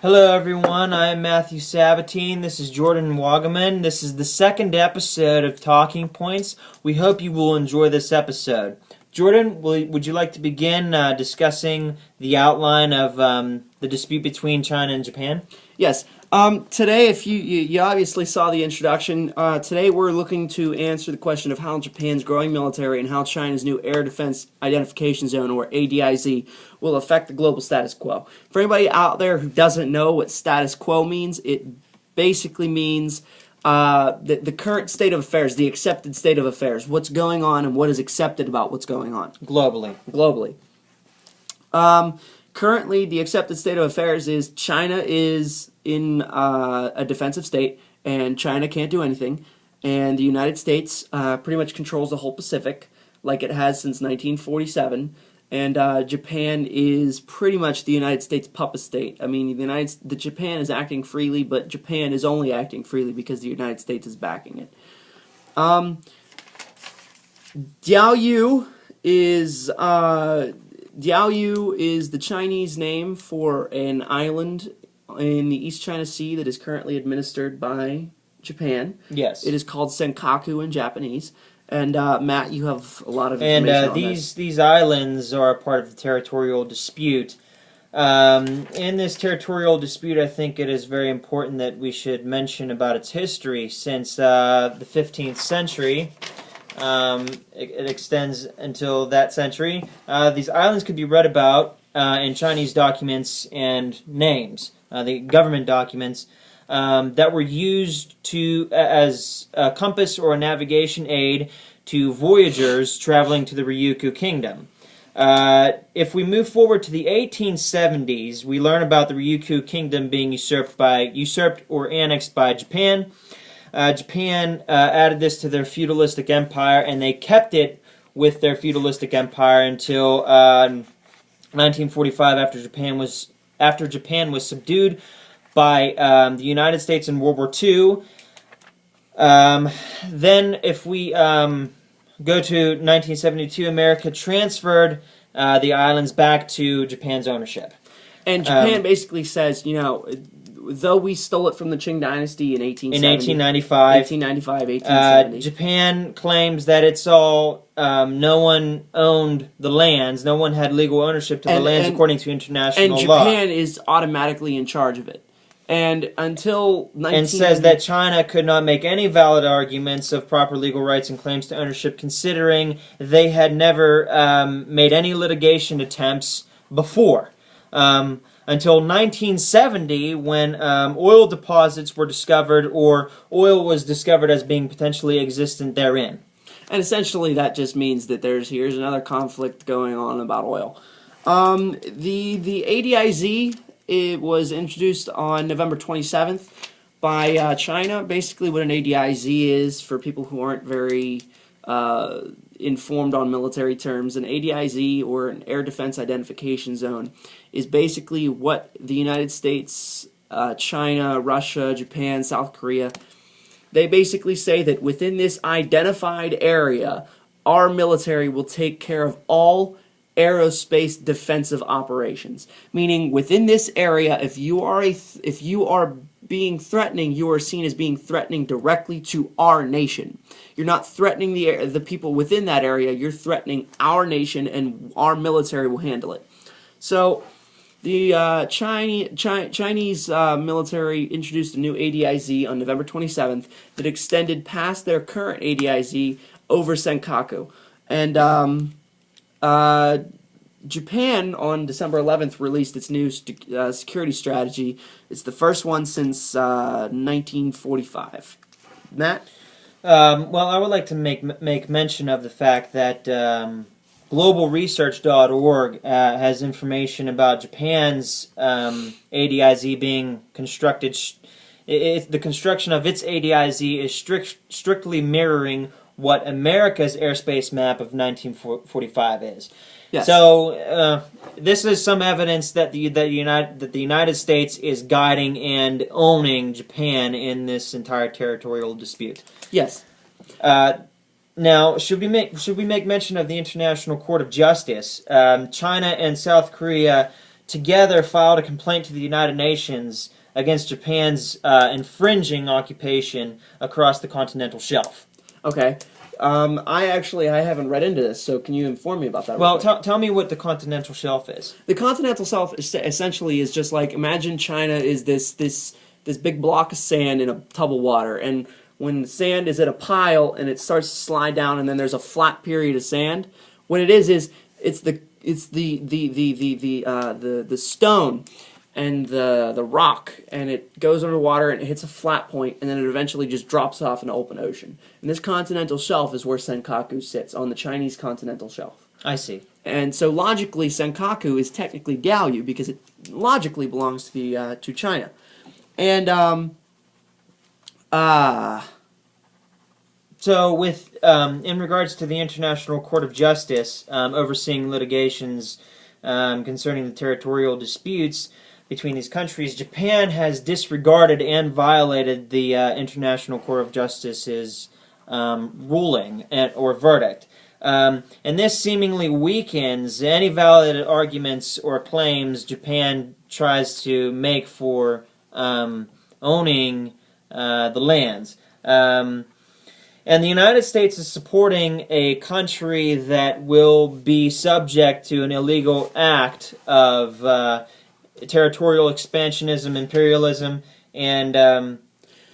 Hello everyone, I'm Matthew Sabatine, this is Jordan Wagaman. This is the second episode of Talking Points. We hope you will enjoy this episode. Jordan, would you like to begin discussing the outline of the dispute between China and Japan? Yes. Today, if you obviously saw the introduction, today we're looking to answer the question of how Japan's growing military and how China's new Air Defense Identification Zone, or ADIZ, will affect the global status quo. For anybody out there who doesn't know what status quo means, it basically means the current state of affairs, the accepted state of affairs, what's going on and what is accepted about what's going on. Globally. Currently, the accepted state of affairs is China is in a defensive state, and China can't do anything, and the United States pretty much controls the whole Pacific, like it has since 1947, and Japan is pretty much the United States puppet state. I mean, Japan is acting freely, but Japan is only acting freely because the United States is backing it. Diaoyu is the Chinese name for an island in the East China Sea that is currently administered by Japan. Yes. It is called Senkaku in Japanese. And Matt, you have a lot of information on this. These islands are a part of the territorial dispute. In this territorial dispute, I think it is very important that we should mention about its history. Since the 15th century, it extends until that century. These islands could be read about in Chinese documents and names, the government documents, that were used as a compass or a navigation aid to voyagers traveling to the Ryukyu Kingdom. If we move forward to the 1870s, we learn about the Ryukyu Kingdom being usurped or annexed by Japan. Japan added this to their feudalistic empire, and they kept it with their feudalistic empire until 1945, after Japan was subdued by the United States in World War II. Then, if we go to 1972, America transferred the islands back to Japan's ownership. And Japan basically says, though we stole it from the Qing Dynasty in 1895, 1870. Japan claims that it's all, no one owned the lands, no one had legal ownership to the lands according to international law. And Japan is automatically in charge of it. And until and says that China could not make any valid arguments of proper legal rights and claims to ownership, considering they had never made any litigation attempts before. Until 1970, when oil deposits were discovered, or oil was discovered as being potentially existent therein. And essentially that just means that here's another conflict going on about oil. The ADIZ, it was introduced on November 27th by China. Basically what an ADIZ is, for people who aren't very informed on military terms, an ADIZ, or an Air Defense Identification Zone, is basically what the United States, China, Russia, Japan, South Korea, they basically say that within this identified area, our military will take care of all aerospace defensive operations. Meaning, within this area, if you are being threatening, you are seen as being threatening directly to our nation. You're not threatening the people within that area. You're threatening our nation, and our military will handle it. So, the Chinese military introduced a new ADIZ on November 27th that extended past their current ADIZ over Senkaku. And Japan, on December 11th, released its new security strategy. It's the first one since 1945. Matt? Well, I would like to make mention of the fact that globalresearch.org has information about Japan's ADIZ being constructed. The construction of its ADIZ is strictly mirroring what America's airspace map of 1945 is. Yes. So this is some evidence that the United States is guiding and owning Japan in this entire territorial dispute. Yes. Now, should we make mention of the International Court of Justice? China and South Korea together filed a complaint to the United Nations against Japan's infringing occupation across the continental shelf. Okay. I haven't read into this, so can you inform me about that? Well, tell me what the continental shelf is. The continental shelf essentially is just like, imagine China is this big block of sand in a tub of water, and when the sand is at a pile and it starts to slide down, and then there's a flat period of sand. What it is it's the stone and the rock, and it goes underwater and it hits a flat point, and then it eventually just drops off in the open ocean. And this continental shelf is where Senkaku sits, on the Chinese continental shelf. I see. And so logically, Senkaku is technically Diaoyu because it logically belongs to China. And so, with in regards to the International Court of Justice overseeing litigations concerning the territorial disputes between these countries, Japan has disregarded and violated the International Court of Justice's ruling or verdict. And this seemingly weakens any valid arguments or claims Japan tries to make for owning the lands. And the United States is supporting a country that will be subject to an illegal act of territorial expansionism, imperialism, and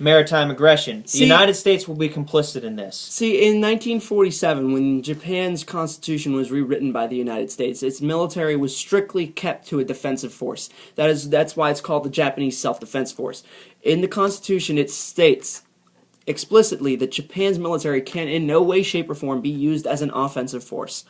maritime aggression. The United States will be complicit in this. See, in 1947, when Japan's constitution was rewritten by the United States, its military was strictly kept to a defensive force. That's why it's called the Japanese Self-Defense Force. In the constitution, it states explicitly that Japan's military can in no way, shape, or form be used as an offensive force.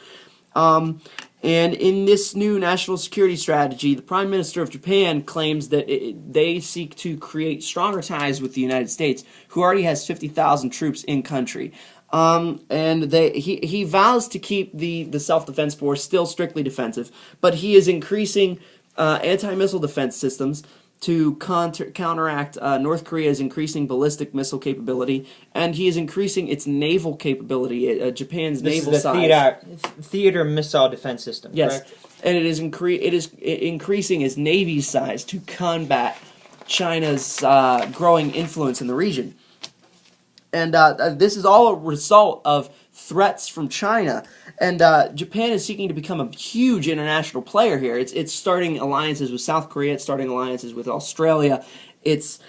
And in this new national security strategy, the Prime Minister of Japan claims that they seek to create stronger ties with the United States, who already has 50,000 troops in country. And he vows to keep the self-defense force still strictly defensive, but he is increasing anti-missile defense systems to counteract North Korea's increasing ballistic missile capability, and he is increasing its naval capability, Japan's naval size. Theater missile defense system, yes, correct? And it is increasing its navy size to combat China's growing influence in the region. And this is all a result of threats from China. And Japan is seeking to become a huge international player here. It's starting alliances with South Korea. It's starting alliances with Australia. It's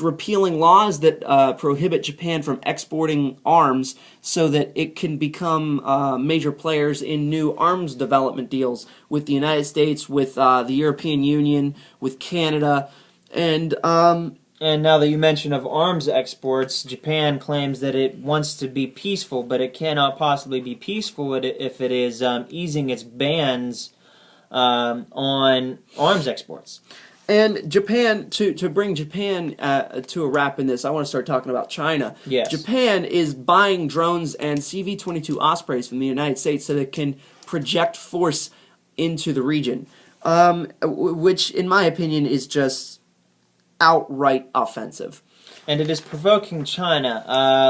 repealing laws that prohibit Japan from exporting arms so that it can become major players in new arms development deals with the United States, with the European Union, with Canada, and now that you mention of arms exports, Japan claims that it wants to be peaceful, but it cannot possibly be peaceful if it is easing its bans on arms exports. And Japan, to bring Japan to a wrap in this, I want to start talking about China. Yes. Japan is buying drones and CV-22 Ospreys from the United States so that it can project force into the region, which, in my opinion, is just outright offensive. And it is provoking China.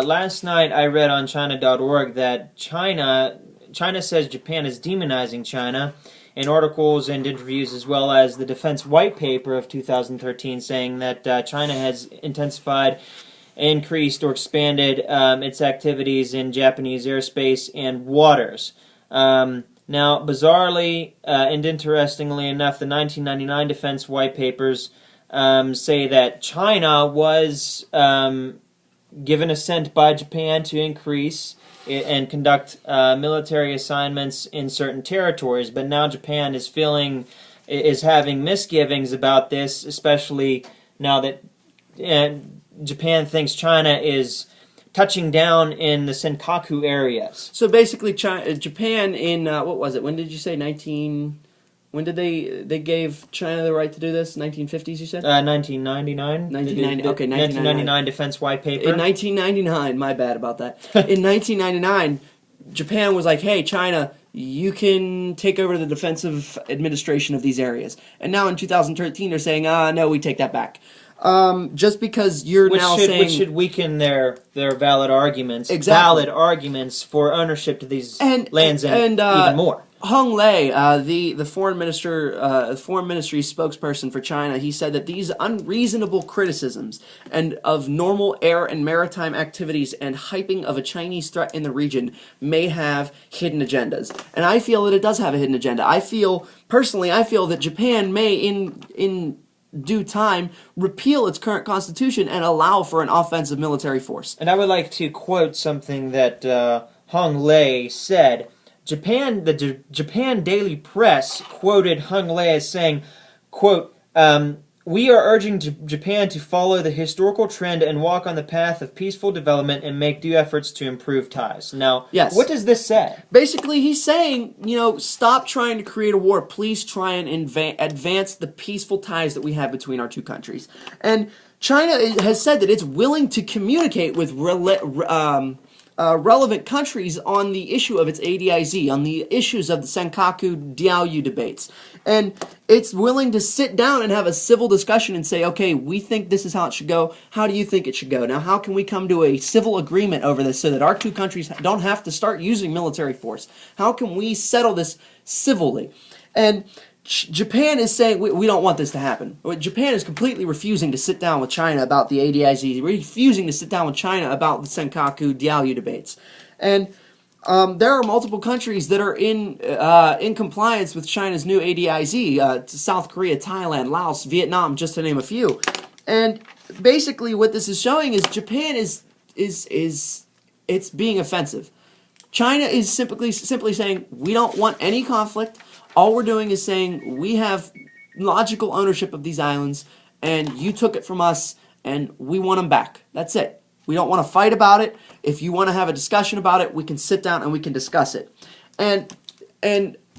Last night I read on China.org that China says Japan is demonizing China in articles and interviews, as well as the Defense White Paper of 2013, saying that China has intensified, increased, or expanded its activities in Japanese airspace and waters. Now, bizarrely and interestingly enough, the 1999 Defense White Papers say that China was given assent by Japan to increase and conduct military assignments in certain territories, but now Japan is having misgivings about this, especially now that Japan thinks China is touching down in the Senkaku areas. So basically, Japan in what was it? When did you say When did they gave China the right to do this? 1950s, you said? 1999. 1999 Defense White Paper. In 1999, my bad about that. In 1999, Japan was like, hey, China, you can take over the defensive administration of these areas. And now in 2013, they're saying, no, we take that back. Just because you're saying... Which should weaken their valid arguments. Exactly. Valid arguments for ownership to these lands and even more. Hong Lei, the foreign ministry spokesperson for China, he said that these unreasonable criticisms and of normal air and maritime activities and hyping of a Chinese threat in the region may have hidden agendas. And I feel that it does have a hidden agenda. Personally, I feel that Japan may, in due time, repeal its current constitution and allow for an offensive military force. And I would like to quote something that Hong Lei said. The Japan Daily Press quoted Hong Lei as saying, quote, "We are urging Japan to follow the historical trend and walk on the path of peaceful development and make due efforts to improve ties." Now, yes. What does this say? Basically, he's saying, stop trying to create a war. Please try and advance the peaceful ties that we have between our two countries. And China has said that it's willing to communicate with relevant countries on the issue of its ADIZ, on the issues of the Senkaku Diaoyu debates. And it's willing to sit down and have a civil discussion and say, okay, we think this is how it should go. How do you think it should go? Now, how can we come to a civil agreement over this so that our two countries don't have to start using military force? How can we settle this civilly? And Japan is saying, we don't want this to happen. Japan is completely refusing to sit down with China about the ADIZ, refusing to sit down with China about the Senkaku Diaoyu debates. And there are multiple countries that are in compliance with China's new ADIZ, South Korea, Thailand, Laos, Vietnam, just to name a few. And basically what this is showing is Japan is it's being offensive. China is simply saying, we don't want any conflict. All we're doing is saying we have logical ownership of these islands, and you took it from us, and we want them back. That's it. We don't want to fight about it. If you want to have a discussion about it, we can sit down and we can discuss it. And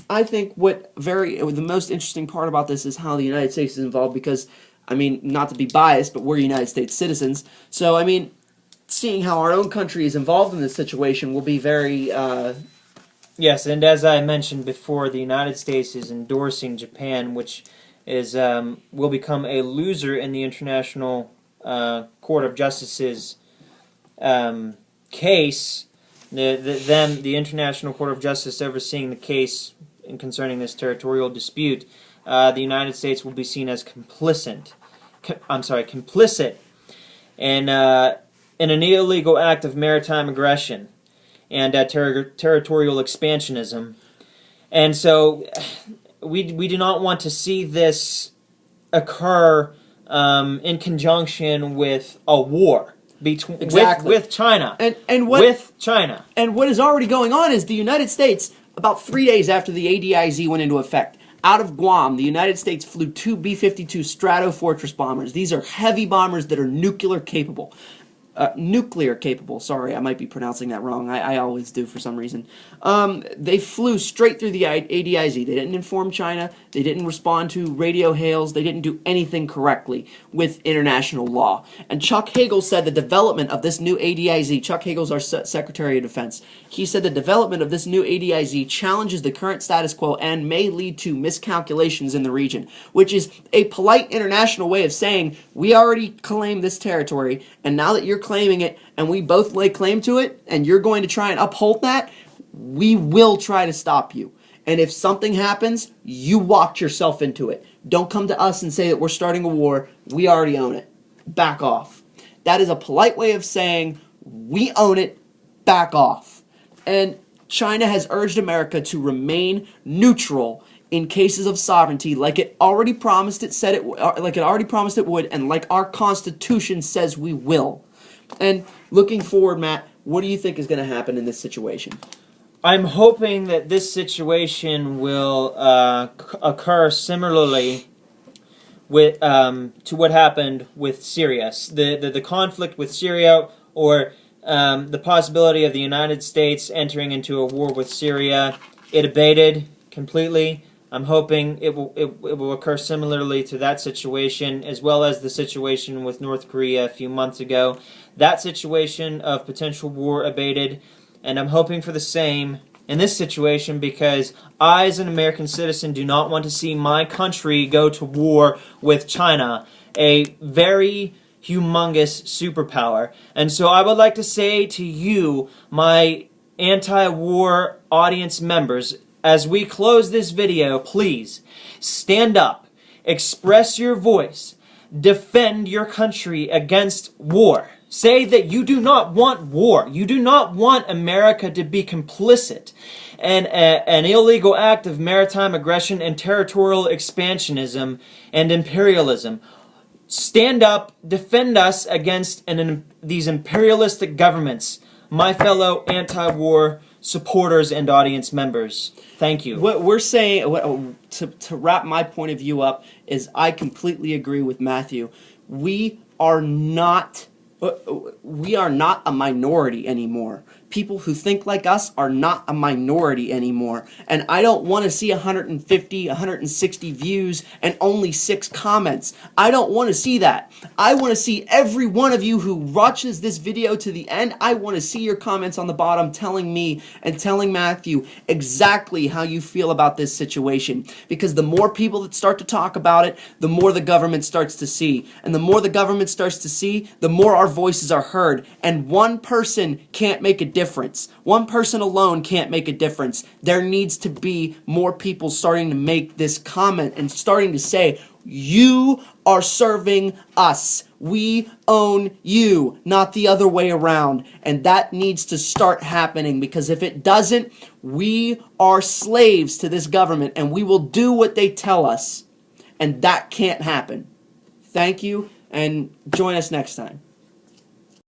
I think the most interesting part about this is how the United States is involved, because, I mean, not to be biased, but we're United States citizens. So, I mean, seeing how our own country is involved in this situation will be very... Yes, and as I mentioned before, the United States is endorsing Japan, which is will become a loser in the International Court of Justice's case. The International Court of Justice overseeing the case concerning this territorial dispute, the United States will be seen as complicit in an illegal act of maritime aggression and territorial expansionism. And so we do not want to see this occur in conjunction with a war with China. With China. And what is already going on is the United States, about 3 days after the ADIZ went into effect, out of Guam, the United States flew 2 B-52 Stratofortress bombers. These are heavy bombers that are nuclear capable. Sorry, I might be pronouncing that wrong. I always do for some reason. They flew straight through the ADIZ. They didn't inform China. They didn't respond to radio hails. They didn't do anything correctly with international law. And Chuck Hagel said the development of this new ADIZ, Chuck Hagel's our Secretary of Defense, he said the development of this new ADIZ challenges the current status quo and may lead to miscalculations in the region, which is a polite international way of saying, we already claimed this territory, and now that you're claiming it, and we both lay claim to it, and you're going to try and uphold that, we will try to stop you. And if something happens, you walked yourself into it. Don't come to us and say that we're starting a war. We already own it. Back off. That is a polite way of saying, we own it. Back off. And China has urged America to remain neutral in cases of sovereignty, like it already promised it would, and like our Constitution says we will. And looking forward, Matt, what do you think is going to happen in this situation? I'm hoping that this situation will occur similarly with to what happened with Syria. The conflict with Syria, or the possibility of the United States entering into a war with Syria, it abated completely. I'm hoping it will occur similarly to that situation, as well as the situation with North Korea a few months ago. That situation of potential war abated, and I'm hoping for the same in this situation, because I, as an American citizen, do not want to see my country go to war with China, a very humongous superpower. And so I would like to say to you, my anti-war audience members, as we close this video, please stand up, express your voice, defend your country against war. Say that you do not want war. You do not want America to be complicit in an illegal act of maritime aggression and territorial expansionism and imperialism. Stand up, defend us against these imperialistic governments, my fellow anti-war supporters and audience members. Thank you. What we're saying, to wrap my point of view up, is I completely agree with Matthew. We are not a minority anymore. People who think like us are not a minority anymore. And I don't want to see 150, 160 views and only 6 comments. I don't want to see that. I want to see every one of you who watches this video to the end. I want to see your comments on the bottom telling me and telling Matthew exactly how you feel about this situation. Because the more people that start to talk about it, the more the government starts to see. And the more the government starts to see, the more our voices are heard. And one person can't make a difference. One person alone can't make a difference. There needs to be more people starting to make this comment and starting to say, you are serving us. We own you, not the other way around. And that needs to start happening, because if it doesn't, we are slaves to this government and we will do what they tell us. And that can't happen. Thank you, and join us next time.